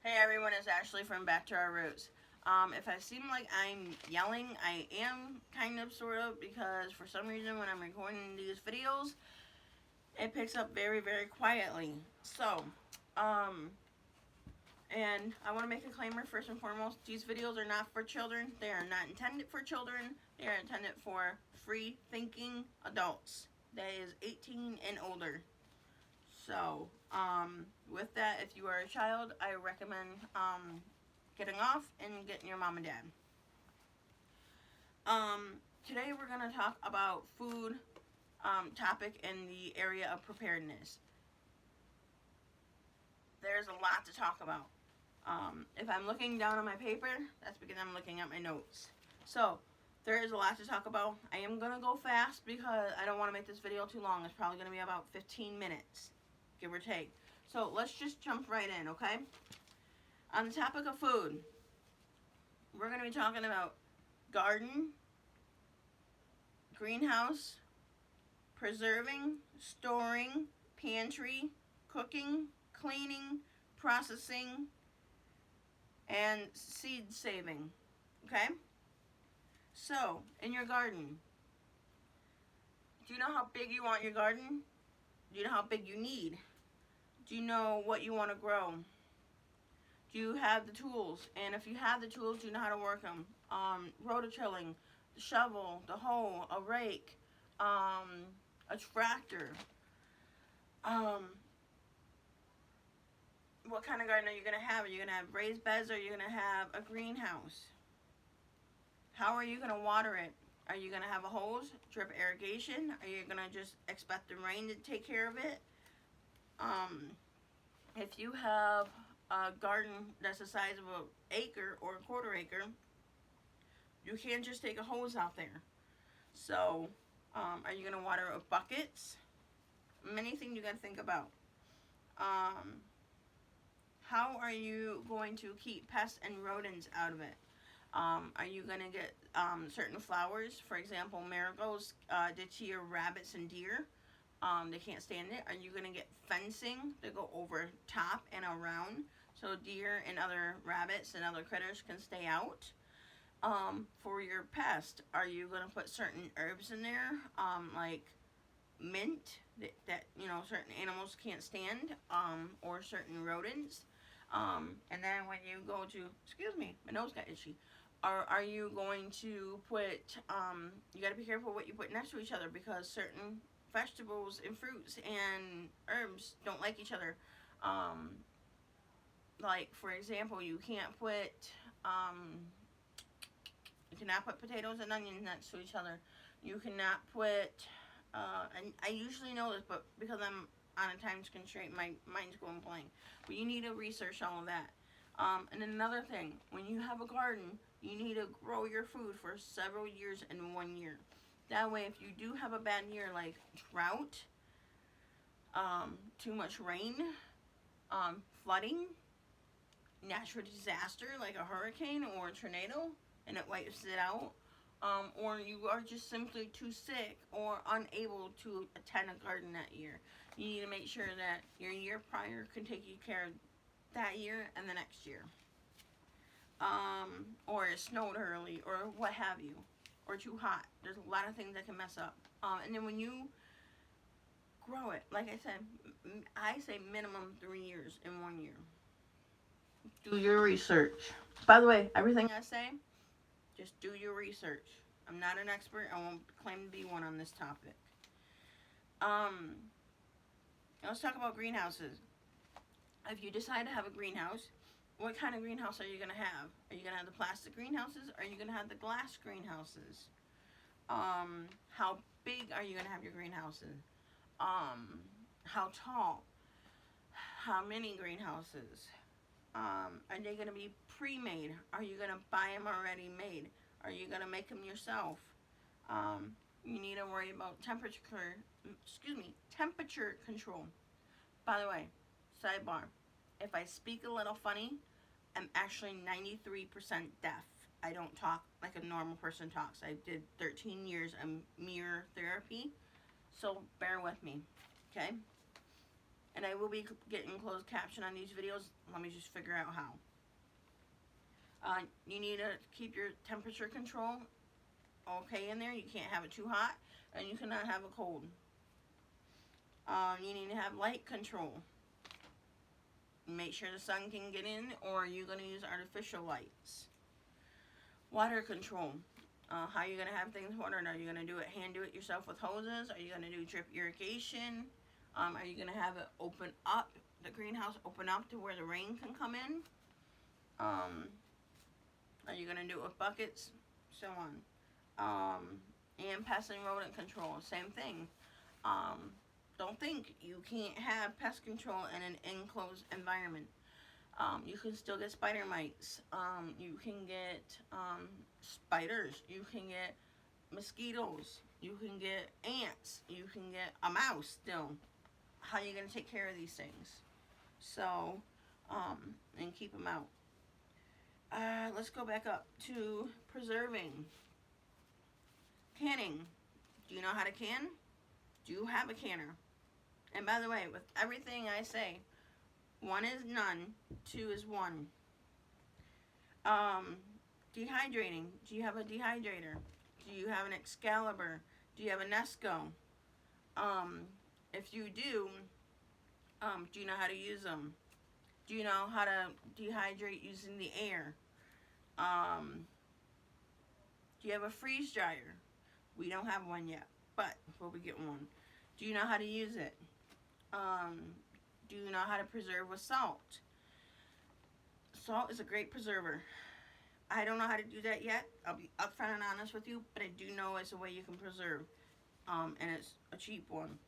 Hey everyone, it's Ashley from Back to Our Roots. If I seem like I'm yelling, I am kind of, sort of, because for some reason when I'm recording these videos, it picks up very, very quietly. So, um, and I want to make a claimer first and foremost. These videos are not for children. They are not intended for children. They are intended for free thinking adults. That is 18 and older. So, with that, if you are a child, I recommend getting off and getting your mom and dad. Today we're gonna talk about food topic in the area of preparedness. There's a lot to talk about. If I'm looking down on my paper, that's because I'm looking at my notes. So, there is a lot to talk about. I am gonna go fast because I don't want to make this video too long. It's probably gonna be about 15 minutes, give or take. So let's just jump right in, okay? On the topic of food, we're going to be talking about garden, greenhouse, preserving, storing, pantry, cooking, cleaning, processing, and seed saving. Okay? So, in your garden, do you know how big you want your garden? Do you know how big you need? Do you know what you want to grow? Do you have the tools? And if you have the tools, do you know how to work them? Rototilling, the shovel, the hoe, a rake, a tractor. Um, what kind of garden are you going to have? Are you going to have raised beds or are you going to have a greenhouse? How are you going to water it? Are you going to have a hose, drip irrigation? Are you going to just expect the rain to take care of it? If you have a garden that's the size of an acre or a quarter acre, you can't just take a hose out there. So, are you going to water with buckets? Many things you got to think about. How are you going to keep pests and rodents out of it? Are you going to get certain flowers? For example, marigolds deter rabbits and deer. They can't stand it. Are you going to get fencing to go over top and around so deer and other rabbits and other critters can stay out? For your pest, are you going to put certain herbs in there, like mint that certain animals can't stand, or certain rodents? And then when you go to, excuse me, my nose got itchy. Are you going to put, you got to be careful what you put next to each other because certain vegetables and fruits and herbs don't like each other. Like, for example, you cannot put potatoes and onions next to each other. You cannot put, and I usually know this, but because I'm on a time constraint, my mind's going blank. But you need to research all of that. And another thing, when you have a garden, you need to grow your food for several years in 1 year. That way, if you do have a bad year like drought, too much rain, flooding, natural disaster like a hurricane or a tornado, and it wipes it out, or you are just simply too sick or unable to attend a garden that year, you need to make sure that your year prior can take you care of that year and the next year. Or it snowed early, or what have you, or too hot. There's a lot of things that can mess up. And then when you grow it, like I said, I say minimum 3 years in 1 year. Do your research. By the way, everything I say, just do your research. I'm not an expert. I won't claim to be one on this topic. Um, let's talk about greenhouses. If you decide to have a greenhouse, what kind of greenhouse are you going to have? Are you going to have the plastic greenhouses? Or are you going to have the glass greenhouses? How big are you going to have your greenhouses? How tall? How many greenhouses? Are they going to be pre-made? Are you going to buy them already made? Are you going to make them yourself? You need to worry about temperature control. By the way, sidebar, if I speak a little funny, I'm actually 93% deaf. I don't talk like a normal person talks. I did 13 years of mirror therapy, so bear with me, okay? And I will be getting closed caption on these videos. Let me just figure out how. You need to keep your temperature control okay in there. You can't have it too hot, and you cannot have it cold. You need to have light control. Make sure the sun can get in, or you're going to use artificial lights. Water control. How are you going to have things watered? Are you going to do it yourself with hoses? Are you going to do drip irrigation? Are you going to have it open up, the greenhouse open up to where the rain can come in? Are you going to do it with buckets? So on. And pest and rodent control, same thing. Don't think you can't have pest control in an enclosed environment. You can still get spider mites. You can get spiders. You can get mosquitoes. You can get ants. You can get a mouse still. How are you going to take care of these things? So, and keep them out. Let's go back up to preserving. Canning. Do you know how to can? Do you have a canner? And by the way, with everything I say, 1 is none, 2 is 1. Dehydrating. Do you have a dehydrator? Do you have an Excalibur? Do you have a Nesco? If you do you know how to use them? Do you know how to dehydrate using the air? Do you have a freeze dryer? We don't have one yet, but we'll be getting one. Do you know how to use it? Do you know how to preserve with salt? Salt is a great preserver. I don't know how to do that yet. I'll be upfront and honest with you, but I do know it's a way you can preserve, and it's a cheap one.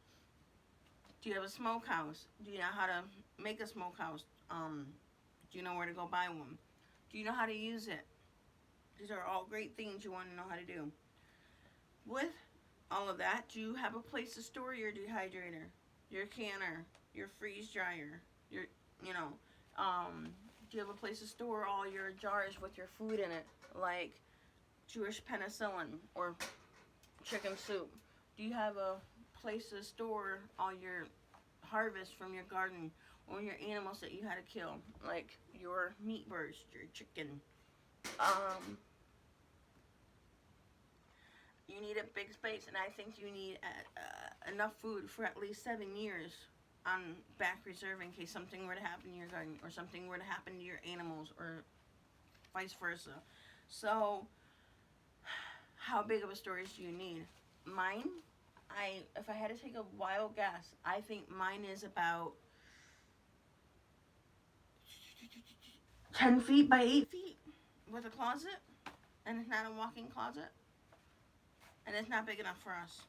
Do you have a smokehouse? Do you know how to make a smokehouse? Do you know where to go buy one? Do you know how to use it? These are all great things you want to know how to do. With all of that, do you have a place to store your dehydrator, your canner, your freeze dryer, do you have a place to store all your jars with your food in it, like Jewish penicillin or chicken soup? Do you have a place to store all your harvest from your garden or your animals that you had to kill, like your meat birds, your chicken? You need a big space, and I think you need enough food for at least 7 years on back reserve in case something were to happen to your garden or something were to happen to your animals or vice versa. So, how big of a storage do you need? Mine, if I had to take a wild guess, I think mine is about 10 feet by 8 feet with a closet, and it's not a walk-in closet, and it's not big enough for us.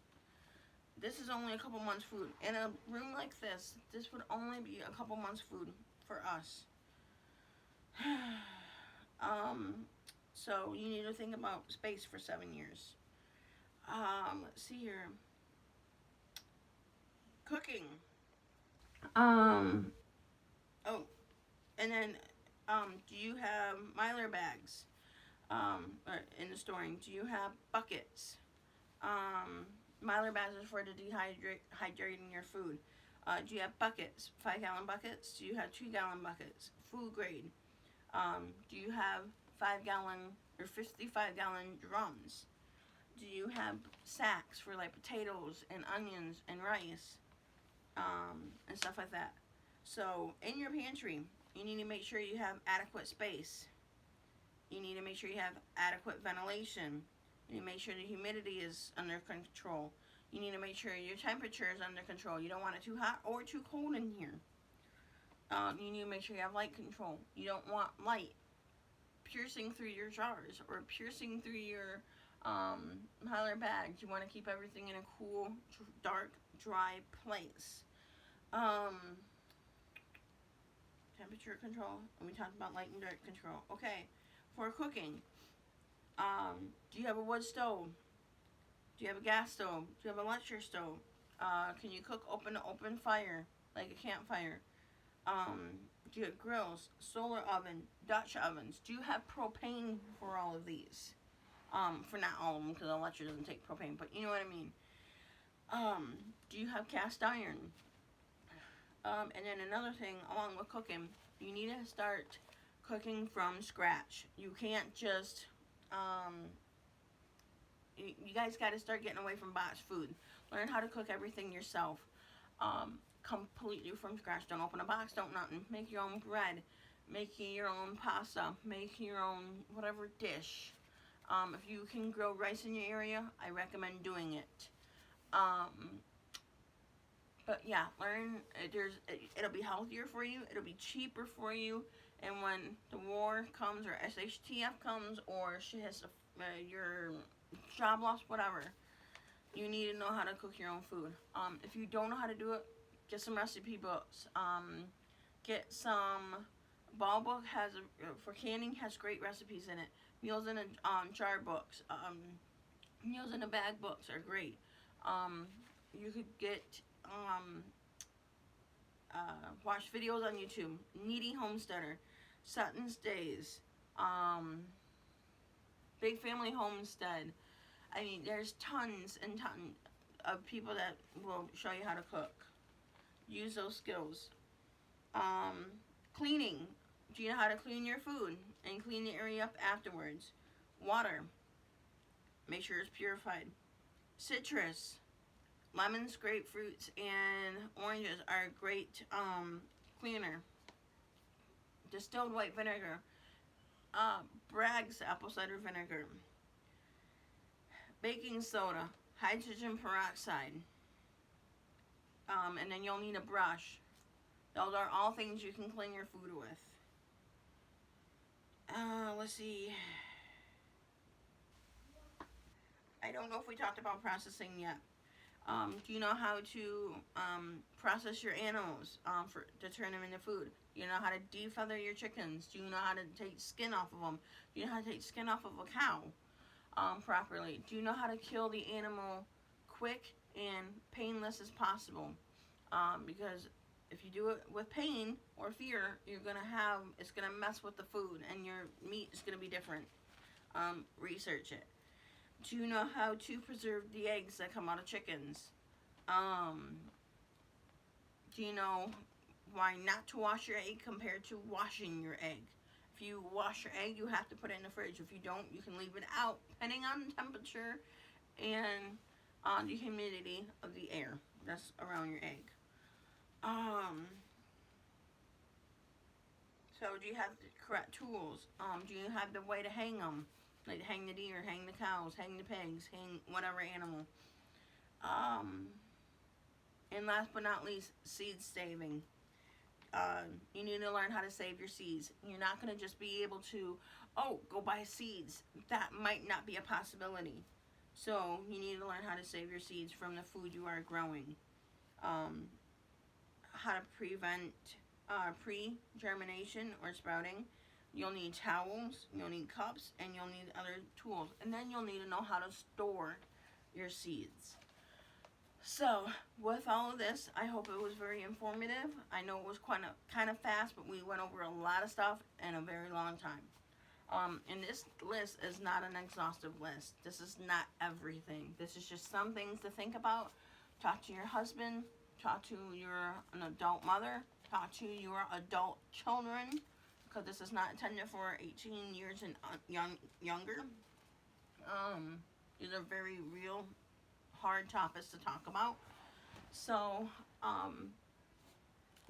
This is only a couple months' food. In a room like this would only be a couple months' food for us. So you need to think about space for 7 years. Let's see here. Cooking. Oh, and then, do you have Mylar bags? In the storing. Do you have buckets? Mylar bags are for dehydrating your food. Do you have buckets? 5-gallon buckets? Do you have 2-gallon buckets? Food grade. Do you have 5-gallon or 55-gallon drums? Do you have sacks for like potatoes and onions and rice, and stuff like that? So in your pantry, you need to make sure you have adequate space. You need to make sure you have adequate ventilation. You need to make sure the humidity is under control. You need to make sure your temperature is under control. You don't want it too hot or too cold in here. You need to make sure you have light control. You don't want light piercing through your jars or piercing through your Mylar bags. You want to keep everything in a cool, dark, dry place. Temperature control, and we talked about light and dark control. Okay, for cooking, do you have a wood stove? Do you have a gas stove? Do you have an electric stove? Can you cook open fire, like a campfire? Do you have grills, solar oven, Dutch ovens? Do you have propane for all of these? For not all of them, because electric doesn't take propane, but you know what I mean. Do you have cast iron? And then another thing, along with cooking, you need to start cooking from scratch. You can't just, you guys got to start getting away from boxed food. Learn how to cook everything yourself, completely from scratch. Don't open a box, don't nothing. Make your own bread, make your own pasta, make your own whatever dish. If you can grow rice in your area, I recommend doing it. But yeah, learn. It'll be healthier for you. It'll be cheaper for you. And when the war comes, or SHTF comes, or she has your job loss, whatever, you need to know how to cook your own food. If you don't know how to do it, get some recipe books. Get some. Ball Book has for canning has great recipes in it. Meals in a jar books. Meals in a bag books are great. You could get watch videos on YouTube. Needy Homesteader, Sutton's Days, Big Family Homestead. I mean, there's tons and tons of people that will show you how to cook. Use those skills. Cleaning. Do you know how to clean your food and clean the area up afterwards? Water. Make sure it's purified. Citrus. Lemons, grapefruits, and oranges are a great cleaner. Distilled white vinegar. Bragg's apple cider vinegar. Baking soda. Hydrogen peroxide. And then you'll need a brush. Those are all things you can clean your food with. Let's see. I don't know if we talked about processing yet. Do you know how to process your animals to turn them into food? Do you know how to defeather your chickens? Do you know how to take skin off of them? Do you know how to take skin off of a cow properly? Do you know how to kill the animal quick and painless as possible? Because if you do it with pain or fear, it's gonna mess with the food, and your meat is gonna be different. Research it. Do you know how to preserve the eggs that come out of chickens? Do you know why not to wash your egg compared to washing your egg? If you wash your egg, you have to put it in the fridge. If you don't, you can leave it out, depending on the temperature and the humidity of the air that's around your egg. So do you have the correct tools? Do you have the way to hang them? Like hang the deer, hang the cows, hang the pigs, hang whatever animal. And last but not least, seed saving. You need to learn how to save your seeds. You're not going to just be able to, go buy seeds. That might not be a possibility. So you need to learn how to save your seeds from the food you are growing. How to prevent pre-germination or sprouting. You'll need towels, you'll need cups, and you'll need other tools. And then you'll need to know how to store your seeds. So, with all of this, I hope it was very informative. I know it was kind of fast, but we went over a lot of stuff in a very long time. And this list is not an exhaustive list. This is not everything. This is just some things to think about. Talk to your husband. Talk to an adult mother. Talk to your adult children, because this is not intended for 18 years and younger. These are very real, hard topics to talk about. So,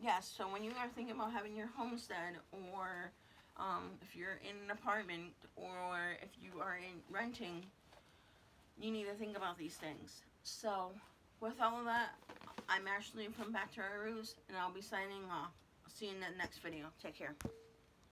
yes, so when you are thinking about having your homestead, or if you're in an apartment, or if you are renting, you need to think about these things. So, with all of that, I'm Ashley from Back to Our Roots, and I'll be signing off. See you in the next video. Take care.